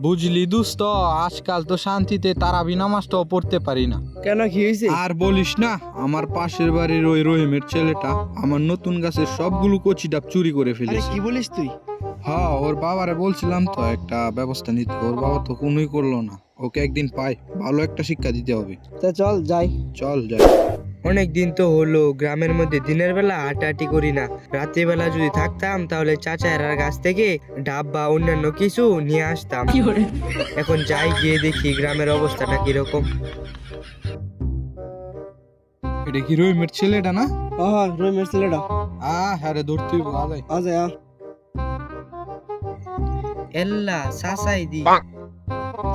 বুঝলি দোস্ত, আজকাল তো শান্তিতে তারাবি নামাজটাও পড়তে পারি না। কেন, কি হয়েছে? আর বলিস না, আমার পাশের বাড়ির ওই রহিমের ছেলেটা আমার নতুন গাছের সবগুলো কচি ডাব চুরি করে আরে ফেলেছে। কি বলিস তুই? হ্যাঁ, ওর বাবারে বলছিলাম তো একটা ব্যবস্থা নিতে, ওর বাবা তো কোনোই করলো না। ওকে একদিন পাই ভালো একটা শিক্ষা দিতে হবে। তা চল যাই। চল যাই। অনেক দিন তো হলো গ্রামের মধ্যে দিনের বেলা হাঁটাহাঁটি করি না। রাতের বেলা যদি থাকতাম তাহলে চাচার গাছ থেকে ডাব বা অন্যান্য কিছু নিয়ে আসতাম। এখন যাই, গিয়ে দেখি গ্রামের অবস্থাটা কিরকম। এটা কি রহিমের ছেলেটা না? হ্যাঁ, রহিমের ছেলেটা। হ্যাঁ রে, ধরতে হইব, আয়। আজ এল্লা চাচাই দি,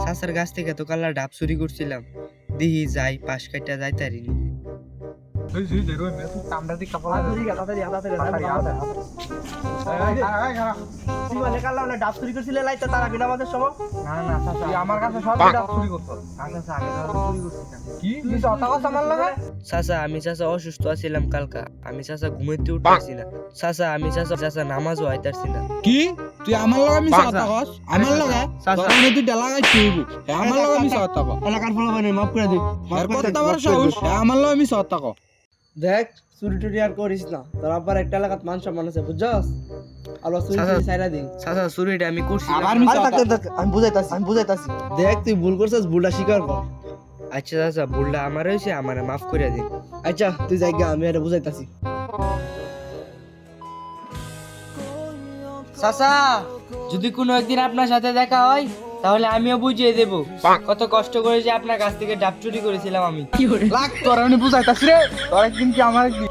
চাচার গাছ থেকে তো কালা ডাব চুরি করছিলাম। দিহি যাই, পাশ কাটা যাই তারিনি। ডাব চুরি করছিলে লাইতে তারা বিনা আমাদের সময়। আমার কাছে সব ডাব চুরি করতো। কি কথা আমার লাগে? চাচা, আমি চাচা অসুস্থ আছিলাম কালকা, আমি চাচা ঘুমাইতে উঠতেছি না। চাচা, আমি চাচা নামাজও আইতাছি না। কি তুই আমার লগে মিছা কথা কস? আমার লগে তোরা তুই ডেলা গাইছিস আমার লগে মিছা কথা কস? এলাকার ফলো মানে মাফ করে দিই। আর কত বড় সাহস, আমার লগে মিছা কথা কস? দেখ, চুরি টুরি আর করিস না। তোর আব্বার একটা এলাকাত মান সম্মান আছে, বুঝছস? আলো চুরি চাচা, সাইরা দিই। চাচা চুরিটা আমি করছি। আবার মিছা কথা। আমি বুঝাইতাছি। দেখ, তুই ভুল করছিস, ভুলটা স্বীকার কর। আচ্ছা চাচা, ভুলটা আমার হয়েছে, আমার মাফ করে দিন। আচ্ছা তুই জায়গা, আমি এটা বুঝাইতাছি। চাচা, যদি কোনো একদিন আপনার সাথে দেখা হয় তাহলে আমিও বুঝিয়ে দেব কত কষ্ট করে যে আপনার কাছ থেকে ডাব চুরি করেছিলাম আমি। লাগ তোর আমি বুঝাইতাছি রে, তোর একদিন কি আমার একদিন।